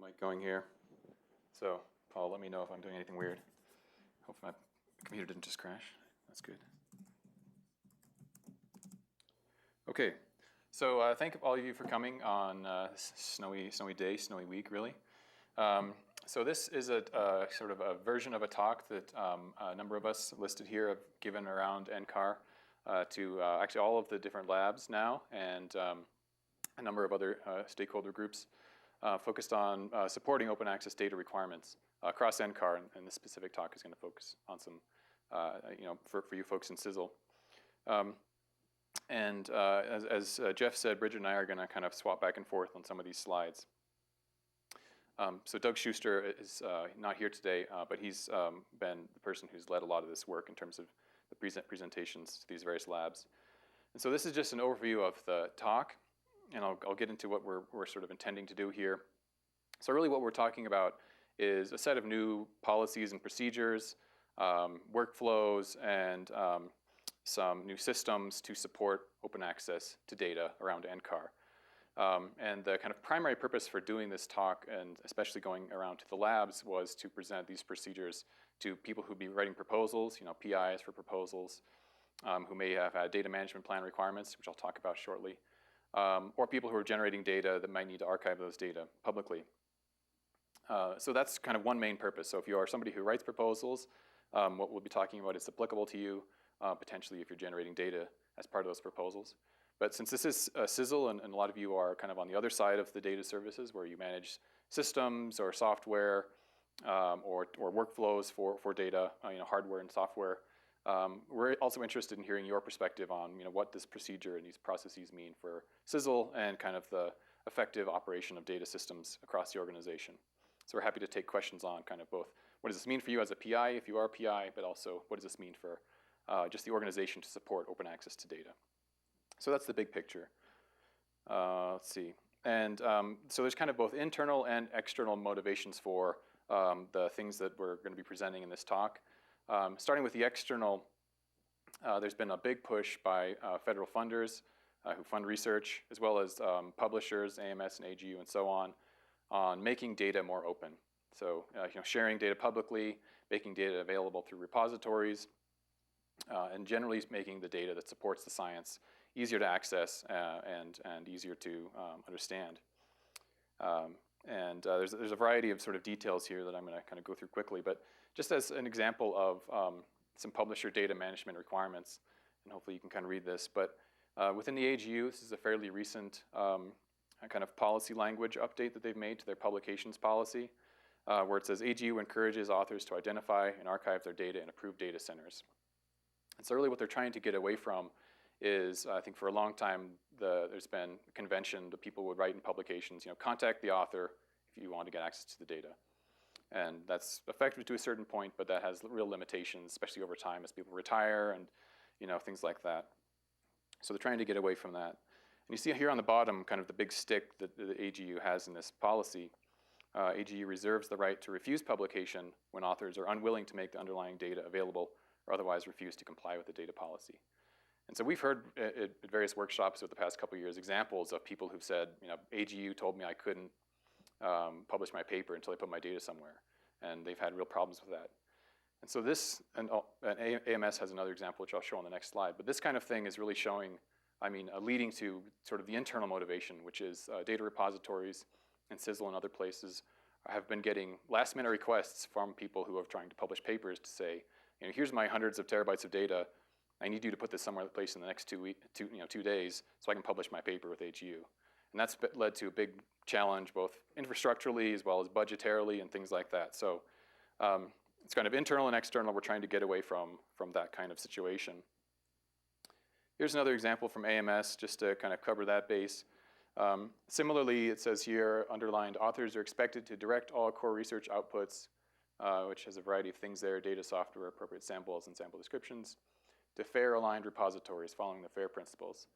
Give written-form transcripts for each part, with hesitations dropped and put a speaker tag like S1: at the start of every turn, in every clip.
S1: mic going here. So, Paul, let me know if I'm doing anything weird. Hope my computer didn't just crash. That's good. Okay, so thank all of you for coming on this snowy day, snowy week, really. So this is a sort of a version of a talk that a number of us listed here have given around Ncar to actually all of the different labs now, and a number of other stakeholder groups focused on supporting open access data requirements across Ncar, and this specific talk is going to focus on some, for you folks in CISL. As Jeff said, Bridget and I are going to kind of swap back and forth on some of these slides. So Doug Schuster is not here today, but he's been the person who's led a lot of this work in terms of the presentations to these various labs. And so this is just an overview of the talk, and I'll get into what we're sort of intending to do here. So really what we're talking about is a set of new policies and procedures, workflows, and some new systems to support open access to data around Ncar. And the kind of primary purpose for doing this talk, and especially going around to the labs, was to present these procedures to people who'd be writing proposals, PIs for proposals, who may have had data management plan requirements, which I'll talk about shortly, or people who are generating data that might need to archive those data publicly. So that's kind of one main purpose. So if you are somebody who writes proposals, what we'll be talking about is applicable to you, potentially if you're generating data as part of those proposals. But since this is CISL, and a lot of you are kind of on the other side of the data services, where you manage systems or software or workflows for data, hardware and software, we're also interested in hearing your perspective on what this procedure and these processes mean for CISL and kind of the effective operation of data systems across the organization. So we're happy to take questions on kind of both what does this mean for you as a PI if you are a PI, but also what does this mean for just the organization to support open access to data. So that's the big picture. Let's see. And so there's kind of both internal and external motivations for the things that we're going to be presenting in this talk. Starting with the external, there's been a big push by federal funders who fund research, as well as publishers, AMS and AGU and so on making data more open. So sharing data publicly, making data available through repositories, and generally making the data that supports the science easier to access and easier to understand. There's a variety of sort of details here that I'm going to kind of go through quickly, but just as an example of some publisher data management requirements, and hopefully you can kind of read this, but within the AGU, this is a fairly recent kind of policy language update that they've made to their publications policy, where it says AGU encourages authors to identify and archive their data in approved data centers. And so really what they're trying to get away from is, I think for a long time, there's been a convention that people would write in publications, contact the author if you want to get access to the data. And that's effective to a certain point, but that has real limitations, especially over time as people retire and things like that. So they're trying to get away from that. And you see here on the bottom kind of the big stick that the AGU has in this policy. AGU reserves the right to refuse publication when authors are unwilling to make the underlying data available or otherwise refuse to comply with the data policy. And so we've heard at various workshops over the past couple of years examples of people who've said, AGU told me I couldn't publish my paper until I put my data somewhere. And they've had real problems with that. And so this, and AMS has another example, which I'll show on the next slide. But this kind of thing is really showing, leading to sort of the internal motivation, which is data repositories and CISL and other places have been getting last-minute requests from people who are trying to publish papers to say, here's my hundreds of terabytes of data. I need you to put this somewhere place in the next 2 days so I can publish my paper with AGU. And that's led to a big challenge, both infrastructurally as well as budgetarily and things like that. So it's kind of internal and external. We're trying to get away from that kind of situation. Here's another example from AMS, just to kind of cover that base. Similarly, it says here, underlined, authors are expected to direct all core research outputs, which has a variety of things there, data, software, appropriate samples, and sample descriptions, to FAIR aligned repositories following the FAIR principles.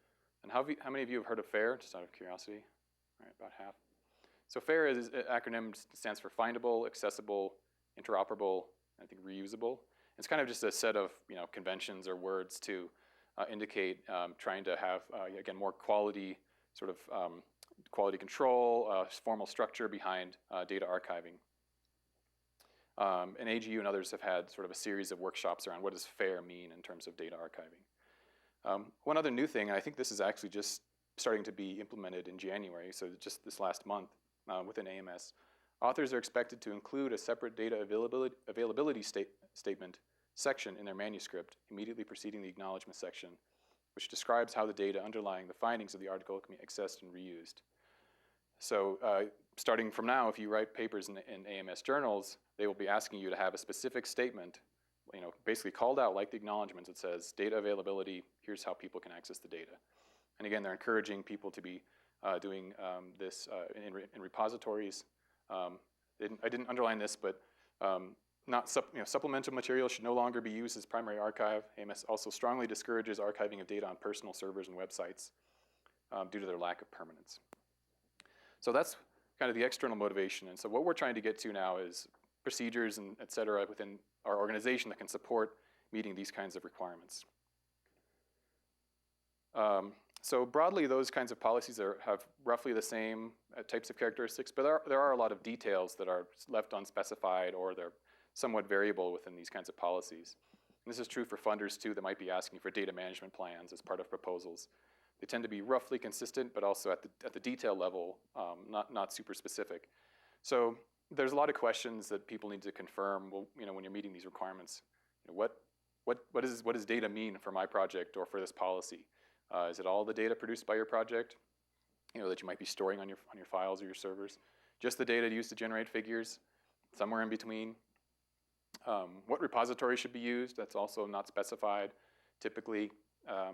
S1: And how many of you have heard of FAIR, just out of curiosity? All right, about half. So FAIR is an acronym, stands for findable, accessible, interoperable, and I think reusable. It's kind of just a set of conventions or words to indicate trying to have, again, more quality sort of quality control, formal structure behind data archiving. And AGU and others have had sort of a series of workshops around what does fair mean in terms of data archiving. One other new thing, and I think this is actually just starting to be implemented in January, so just this last month within AMS, authors are expected to include a separate data availability statement section in their manuscript immediately preceding the acknowledgement section, which describes how the data underlying the findings of the article can be accessed and reused. So starting from now, if you write papers in AMS journals, they will be asking you to have a specific statement, basically called out like the acknowledgements. It says data availability, here's how people can access the data. And again, they're encouraging people to be doing this in repositories. I didn't underline this, but supplemental material should no longer be used as primary archive. AMS also strongly discourages archiving of data on personal servers and websites due to their lack of permanence. So that's kind of the external motivation. And so what we're trying to get to now is procedures and et cetera within our organization that can support meeting these kinds of requirements. So broadly, those kinds of policies have roughly the same types of characteristics, but there are a lot of details that are left unspecified or they're somewhat variable within these kinds of policies. And this is true for funders too that might be asking for data management plans as part of proposals. They tend to be roughly consistent, but also at the detail level, not super specific. So there's a lot of questions that people need to confirm. Well, when you're meeting these requirements, what does data mean for my project or for this policy? Is it all the data produced by your project, that you might be storing on your files or your servers? Just the data used to generate figures? Somewhere in between? What repository should be used? That's also not specified. Typically,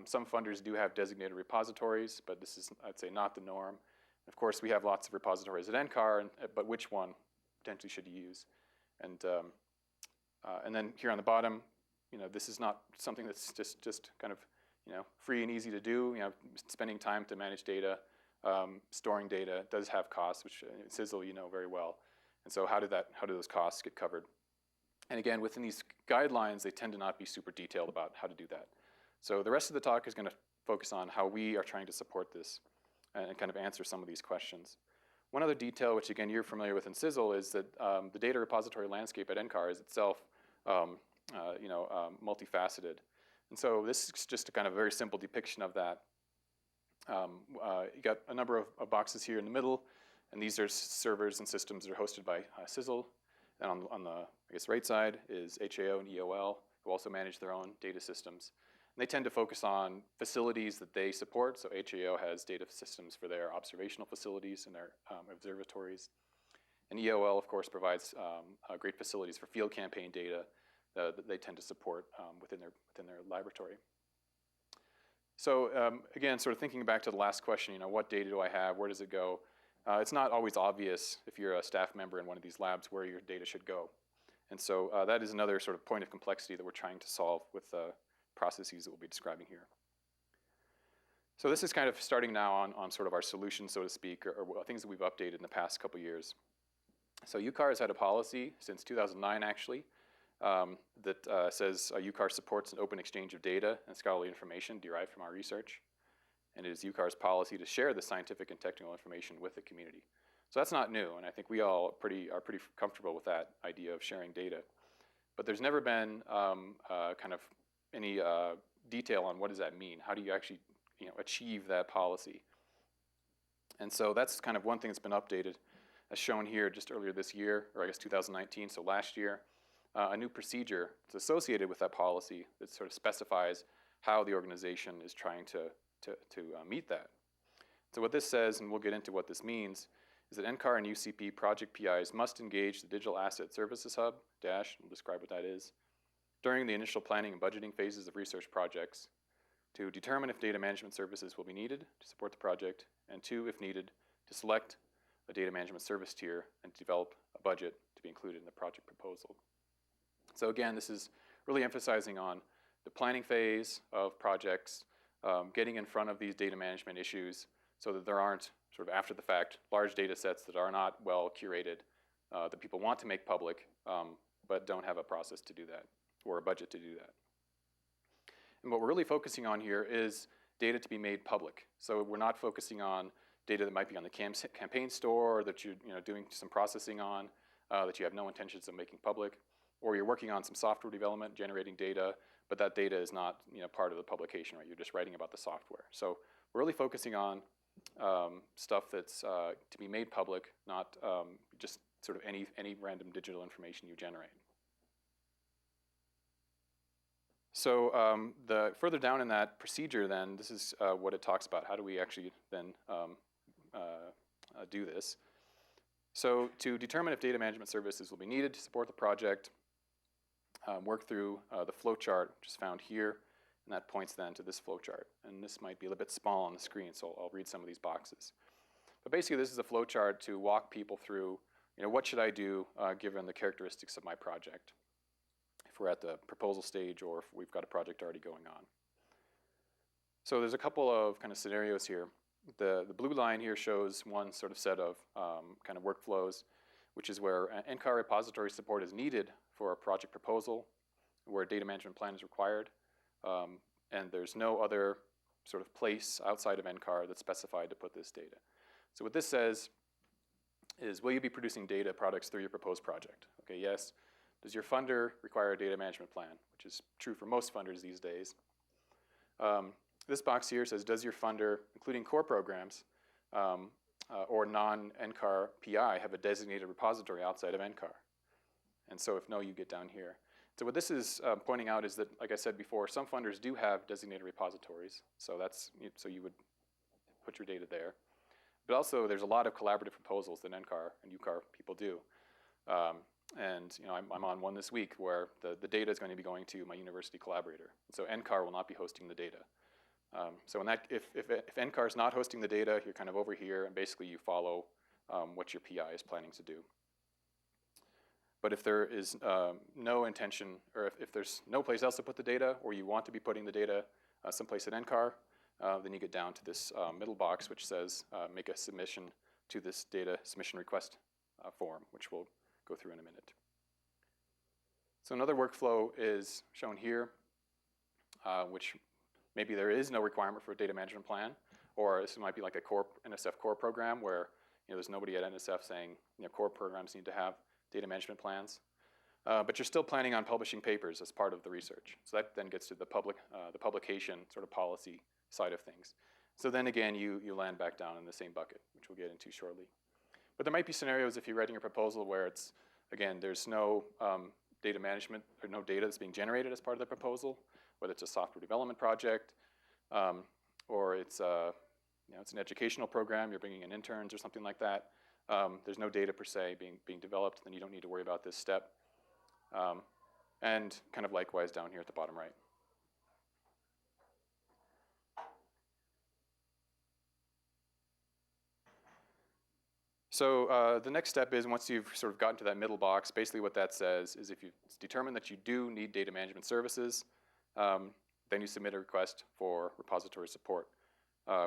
S1: some funders do have designated repositories, but this is, I'd say, not the norm. Of course, we have lots of repositories at Ncar, but which one potentially should you use? And then here on the bottom, this is not something that's just kind of free and easy to do. Spending time to manage data, storing data does have costs, which CISL very well. And so how do those costs get covered? And again, within these guidelines, they tend to not be super detailed about how to do that. So the rest of the talk is going to focus on how we are trying to support this and kind of answer some of these questions. One other detail, which again you're familiar with in CISL, is that the data repository landscape at Ncar is itself multifaceted. And so this is just a kind of very simple depiction of that. You got a number of boxes here in the middle, and these are servers and systems that are hosted by CISL. And on the right side is HAO and EOL, who also manage their own data systems. And they tend to focus on facilities that they support. So HAO has data systems for their observational facilities and their observatories. And EOL, of course, provides great facilities for field campaign data that they tend to support within their laboratory. So again, sort of thinking back to the last question, what data do I have? Where does it go? It's not always obvious if you're a staff member in one of these labs where your data should go. And so that is another sort of point of complexity that we're trying to solve with the processes that we'll be describing here. So this is kind of starting now on sort of our solution, so to speak, or things that we've updated in the past couple years. So Uncar has had a policy since 2009, actually, that says Uncar supports an open exchange of data and scholarly information derived from our research. And it is Uncar's policy to share the scientific and technical information with the community. So that's not new, and I think we all are pretty comfortable with that idea of sharing data. But there's never been kind of any detail on what does that mean? How do you actually achieve that policy? And so that's kind of one thing that's been updated, as shown here just earlier this year, or I guess 2019, so last year. A new procedure that's associated with that policy that sort of specifies how the organization is trying to meet that. So what this says, and we'll get into what this means, is that Ncar and UCP project PIs must engage the Digital Asset Services Hub, DASH, we'll describe what that is, during the initial planning and budgeting phases of research projects to determine if data management services will be needed to support the project, and two, if needed, to select a data management service tier and to develop a budget to be included in the project proposal. So again, this is really emphasizing on the planning phase of projects, getting in front of these data management issues so that there aren't sort of after the fact large data sets that are not well curated that people want to make public but don't have a process to do that or a budget to do that. And what we're really focusing on here is data to be made public. So we're not focusing on data that might be on the campaign store, or that you're doing some processing on, that you have no intentions of making public, or you're working on some software development, generating data, but that data is not part of the publication, right? You're just writing about the software. So we're really focusing on stuff that's to be made public, not just sort of any random digital information you generate. So the further down in that procedure, then, this is what it talks about. How do we actually then do this? So to determine if data management services will be needed to support the project, work through the flow chart, which is found here, and that points then to this flow chart. And this might be a little bit small on the screen, so I'll read some of these boxes. But basically, this is a flow chart to walk people through, what should I do given the characteristics of my project, if we're at the proposal stage or if we've got a project already going on. So there's a couple of kind of scenarios here. The blue line here shows one sort of set of kind of workflows, which is where Ncar repository support is needed for a project proposal, where a data management plan is required, and there's no other sort of place outside of Ncar that's specified to put this data. So what this says is, will you be producing data products through your proposed project? Okay, yes. Does your funder require a data management plan, which is true for most funders these days? This box here says, does your funder, including core programs or non-Ncar PI, have a designated repository outside of Ncar? And so if no, you get down here. So what this is pointing out is that, like I said before, some funders do have designated repositories. So so you would put your data there. But also, there's a lot of collaborative proposals that Ncar and Ucar people do. And I'm on one this week where the data is going to be going to my university collaborator. So Ncar will not be hosting the data. So if Ncar is not hosting the data, you're kind of over here, and basically you follow what your PI is planning to do. But if there is no intention, or if there's no place else to put the data, or you want to be putting the data someplace at Ncar, then you get down to this middle box, which says make a submission to this data submission request form, which we'll go through in a minute. So another workflow is shown here, which maybe there is no requirement for a data management plan, or this might be like a NSF core program where there's nobody at NSF saying core programs need to have data management plans. But you're still planning on publishing papers as part of the research. So that then gets to the publication sort of policy side of things. So then again, you land back down in the same bucket, which we'll get into shortly. But there might be scenarios if you're writing a proposal where it's, again, there's no data management or no data that's being generated as part of the proposal, whether it's a software development project or it's an educational program, you're bringing in interns or something like that. There's no data per se being developed, then you don't need to worry about this step. And kind of likewise down here at the bottom right. So the next step is, once you've sort of gotten to that middle box, basically what that says is if you determine that you do need data management services, then you submit a request for repository support,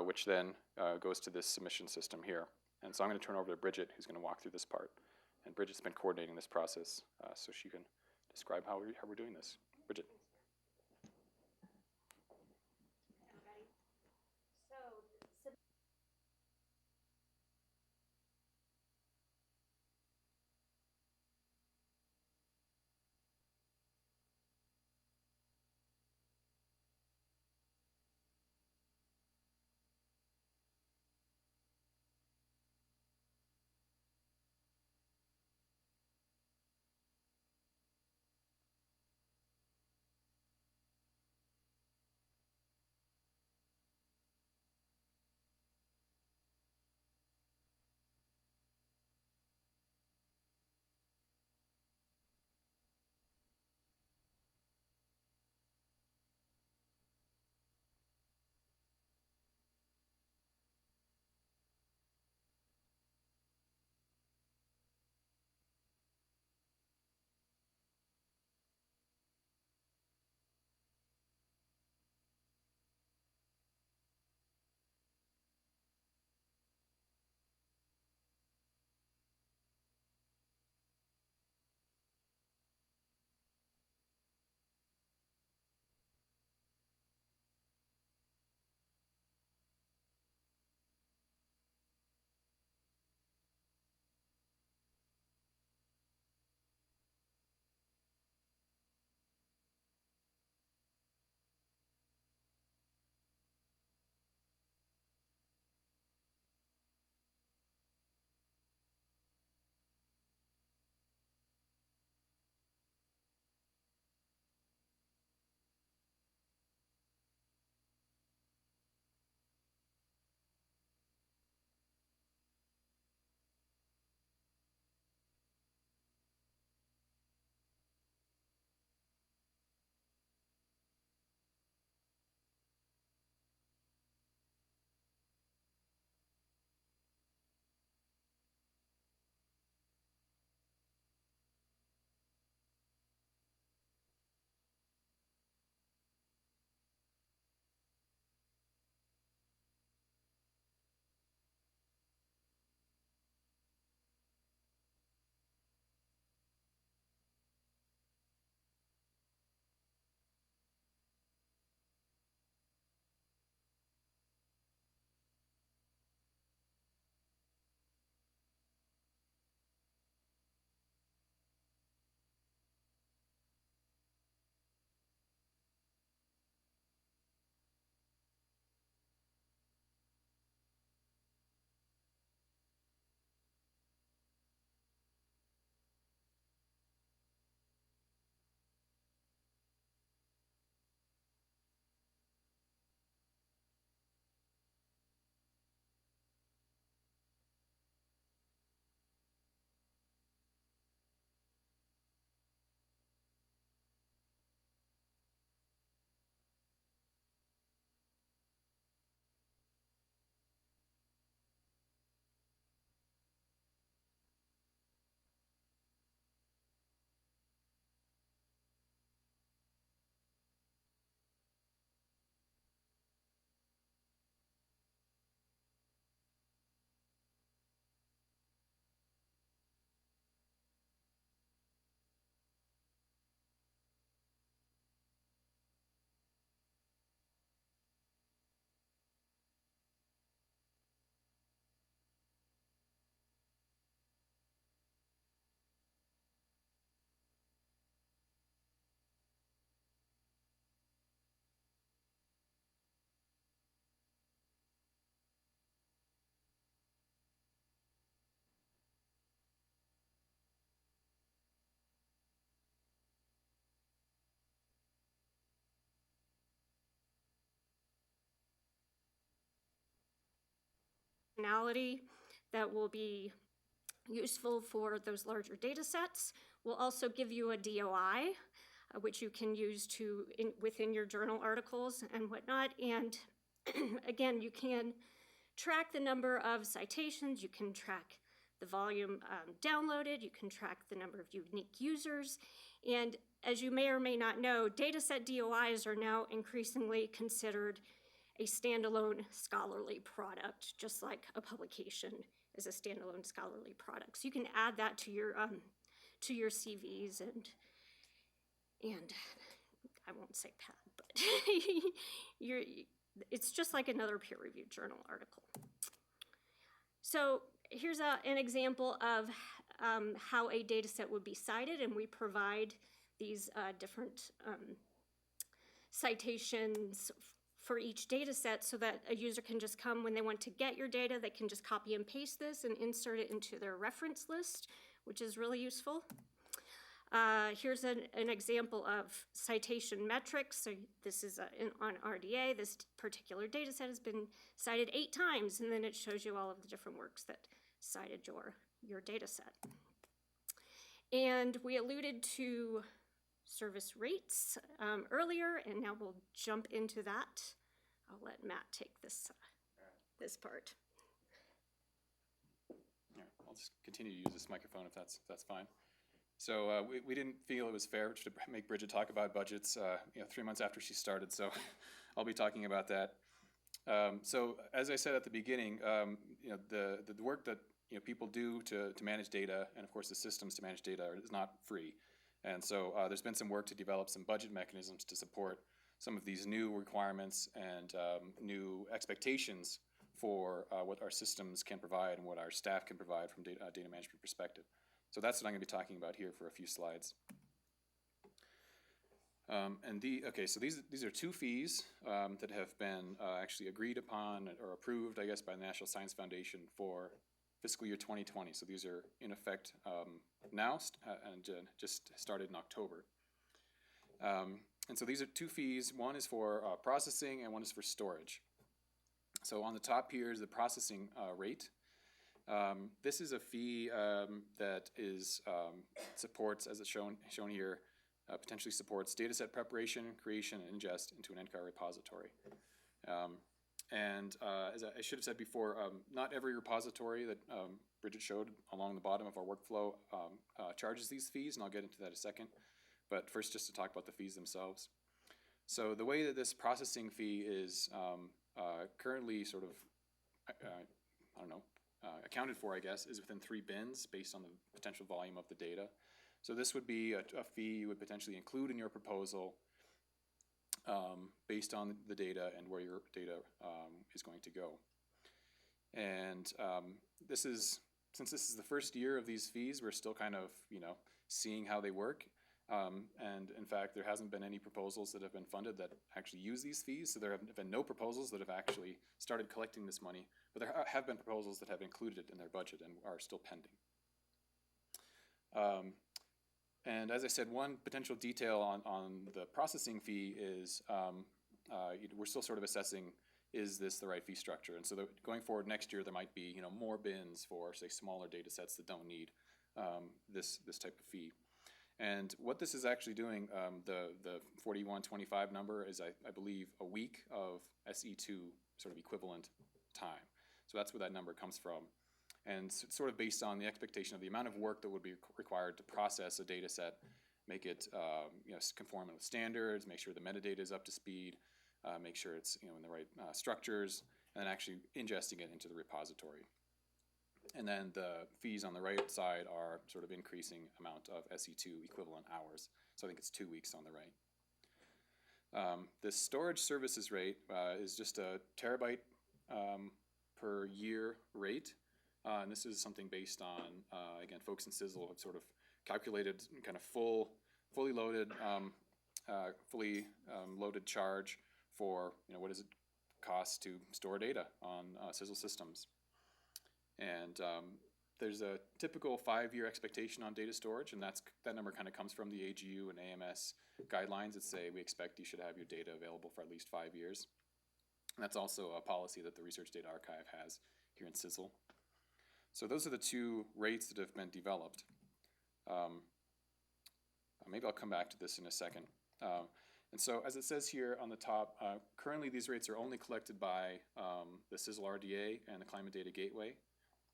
S1: which then goes to this submission system here. And so I'm going to turn over to Bridget, who's going to walk through this part. And Bridget's been coordinating this process, so she can describe how we're doing this. Bridget.
S2: functionality that will be useful for those larger data sets. We'll also give you a DOI, which you can use within your journal articles and whatnot. And again, you can track the number of citations, you can track the volume downloaded, you can track the number of unique users. And as you may or may not know, dataset DOIs are now increasingly considered a standalone scholarly product, just like a publication is a standalone scholarly product. So you can add that to your CVs and I won't say pad, but it's just like another peer-reviewed journal article. So here's an example of how a data set would be cited, and we provide these different citations for each data set so that a user can just come when they want to get your data, they can just copy and paste this and insert it into their reference list, which is really useful. Here's an example of citation metrics. So this is on RDA. This particular data set has been cited 8 times, and then it shows you all of the different works that cited your data set. And we alluded to service rates earlier, and now we'll jump into that. I'll let Matt take this part.
S1: Yeah, I'll just continue to use this microphone if that's fine. So we didn't feel it was fair to make Bridget talk about budgets 3 months after she started, so I'll be talking about that. So as I said at the beginning, the work that people do to manage data, and of course the systems to manage data, is not free. And so there's been some work to develop some budget mechanisms to support some of these new requirements and new expectations for what our systems can provide and what our staff can provide from data management perspective. So that's what I'm going to be talking about here for a few slides. So these are 2 fees that have been actually agreed upon or approved, I guess, by the National Science Foundation for fiscal year 2020. So these are in effect now and just started in October. And so these are 2 fees. One is for processing and one is for storage. So on the top here is the processing rate. This is a fee that supports, as it's shown here, potentially supports dataset preparation, creation, and ingest into an Ncar repository. As I should have said before, not every repository that Bridget showed along the bottom of our workflow charges these fees, and I'll get into that in a second. But first, just to talk about the fees themselves. So the way that this processing fee is currently sort of, accounted for, I guess, is within 3 bins based on the potential volume of the data. So this would be a fee you would potentially include in your proposal based on the data and where your data is going to go. And since this is the first year of these fees, we're still kind of seeing how they work. And in fact, there hasn't been any proposals that have been funded that actually use these fees. So there have been no proposals that have actually started collecting this money, but there have been proposals that have included it in their budget and are still pending. And as I said, one potential detail on the processing fee is we're still sort of assessing, is this the right fee structure? And so going forward next year, there might be more bins for, say, smaller data sets that don't need this type of fee. And what this is actually doing, the 4125 number is, I believe, a week of SE2 sort of equivalent time. So that's where that number comes from. And it's sort of based on the expectation of the amount of work that would be required to process a data set, make it conform with standards, make sure the metadata is up to speed, make sure it's in the right structures, and then actually ingesting it into the repository. And then the fees on the right side are sort of increasing amount of SE2 equivalent hours. So I think it's 2 weeks on the right. The storage services rate is just a terabyte per year rate. And this is something based on, again, folks in CISL have sort of calculated kind of fully loaded charge for what does it cost to store data on CISL systems. And there's a typical 5-year expectation on data storage, and that number kind of comes from the AGU and AMS guidelines that say we expect you should have your data available for at least 5 years. And that's also a policy that the Research Data Archive has here in CISL. So those are the two rates that have been developed. Maybe I'll come back to this in a second. And so as it says here on the top, currently these rates are only collected by the CISL RDA and the Climate Data Gateway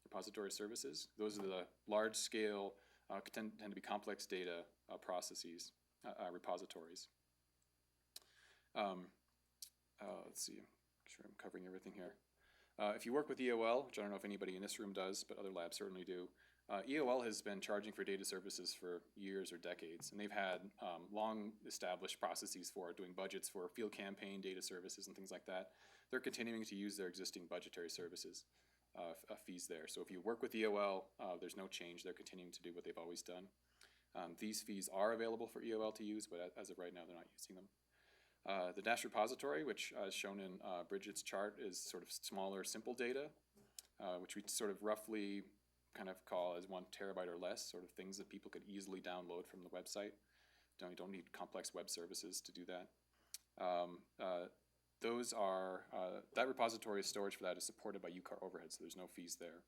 S1: repository services. Those are the large-scale, tend to be complex data processes, repositories. Let's see, make sure I'm covering everything here. If you work with EOL, which I don't know if anybody in this room does, but other labs certainly do, EOL has been charging for data services for years or decades, and they've had long established processes for doing budgets for field campaign data services and things like that. They're continuing to use their existing budgetary services fees there. So if you work with EOL, there's no change. They're continuing to do what they've always done. These fees are available for EOL to use, but as of right now, they're not using them. The Dash repository, which is shown in Bridget's chart, is sort of smaller, simple data, which we sort of roughly kind of call as 1 terabyte or less, sort of things that people could easily download from the website. You don't need complex web services to do that. That repository storage for that is supported by Ncar overhead, so there's no fees there.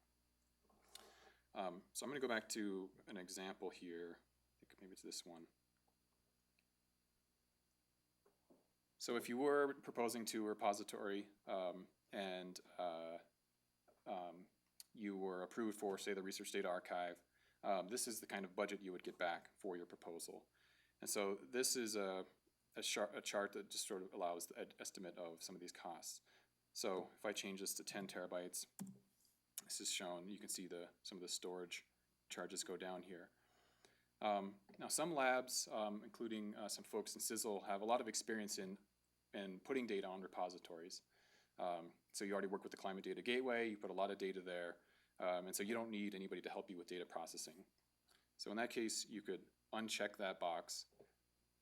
S1: So I'm going to go back to an example here. I think maybe it's this one. So if you were proposing to a repository and you were approved for, say, the Research Data Archive, this is the kind of budget you would get back for your proposal. And so this is a chart that just sort of allows the estimate of some of these costs. So if I change this to 10 terabytes, this is shown. You can see some of the storage charges go down here. Now some labs, including some folks in CISL, have a lot of experience in putting data on repositories. So you already work with the Climate Data Gateway, you put a lot of data there, and so you don't need anybody to help you with data processing. So in that case, you could uncheck that box,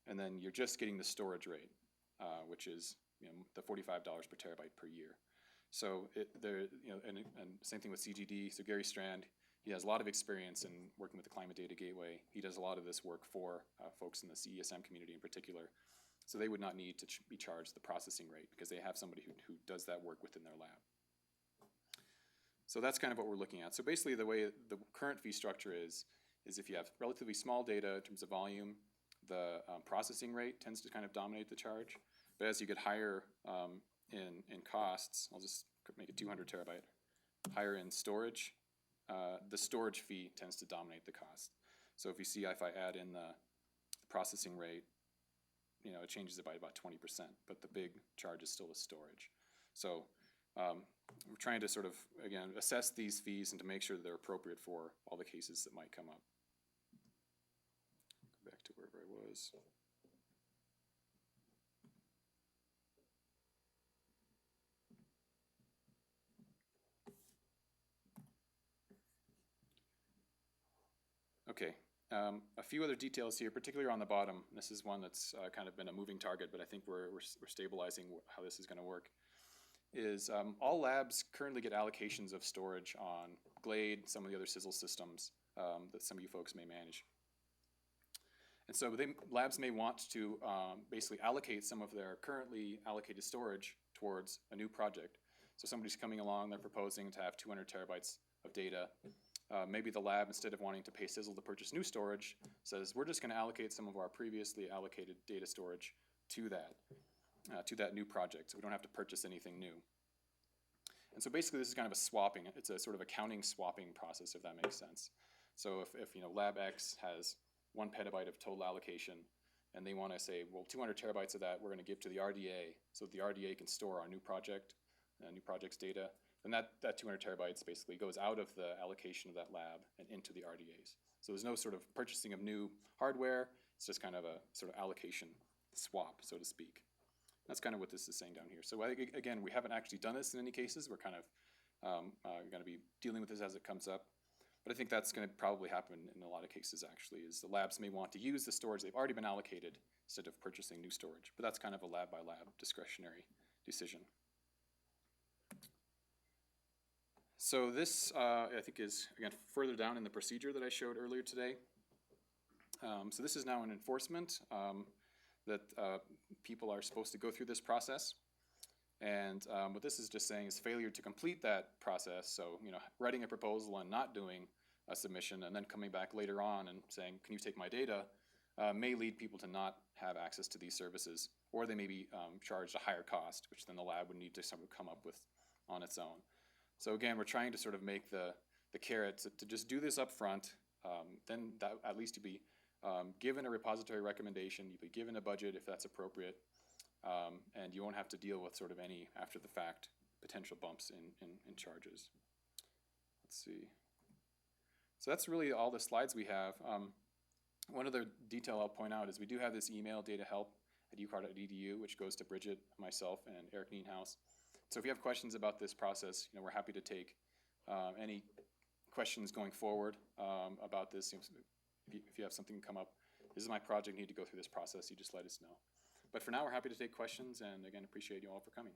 S1: and then you're just getting the storage rate, which is the $45 per terabyte per year. So and same thing with CGD. So Gary Strand, he has a lot of experience in working with the Climate Data Gateway. He does a lot of this work for folks in the CESM community in particular. So they would not need to be charged the processing rate because they have somebody who does that work within their lab. So that's kind of what we're looking at. So basically the way the current fee structure is if you have relatively small data in terms of volume, the processing rate tends to kind of dominate the charge. But as you get higher in costs, I'll just make it 200 terabyte, higher in storage, the storage fee tends to dominate the cost. So if you see if I add in the processing rate, it changes it by about 20%, but the big charge is still the storage. So we're trying to sort of, again, assess these fees and to make sure that they're appropriate for all the cases that might come up. Go back to wherever I was. Okay. A few other details here, particularly on the bottom. This is one that's kind of been a moving target, but I think we're stabilizing how this is going to work. Is all labs currently get allocations of storage on Glade, some of the other CISL systems that some of you folks may manage. And so labs may want to basically allocate some of their currently allocated storage towards a new project. So somebody's coming along, they're proposing to have 200 terabytes of data. Maybe the lab, instead of wanting to pay CISL to purchase new storage, says we're just going to allocate some of our previously allocated data storage to that new project, so we don't have to purchase anything new. And so basically this is kind of a swapping. It's a sort of accounting swapping process, if that makes sense. So if lab X has 1 petabyte of total allocation, and they want to say, well, 200 terabytes of that we're going to give to the RDA, so the RDA can store our new project's data. And that 200 terabytes basically goes out of the allocation of that lab and into the RDAs. So there's no sort of purchasing of new hardware. It's just kind of a sort of allocation swap, so to speak. That's kind of what this is saying down here. So again, we haven't actually done this in any cases. We're kind of going to be dealing with this as it comes up. But I think that's going to probably happen in a lot of cases, actually, is the labs may want to use the storage they've already been allocated instead of purchasing new storage. But that's kind of a lab-by-lab discretionary decision. So this, I think, is, again, further down in the procedure that I showed earlier today. So this is now an enforcement that people are supposed to go through this process. And what this is just saying is failure to complete that process. So, writing a proposal and not doing a submission and then coming back later on and saying, can you take my data, may lead people to not have access to these services, or they may be charged a higher cost, which then the lab would need to sort of come up with on its own. So again, we're trying to sort of make the carrot to just do this up front, then that, at least you'd be given a repository recommendation, you'd be given a budget if that's appropriate, and you won't have to deal with sort of any after-the-fact potential bumps in charges. Let's see. So that's really all the slides we have. One other detail I'll point out is we do have this email, datahelp@ucar.edu, which goes to Bridget, myself, and Eric Nienhaus. So if you have questions about this process, we're happy to take any questions going forward about this. If you have something come up, this is my project, need to go through this process, you just let us know. But for now, we're happy to take questions, and again, appreciate you all for coming.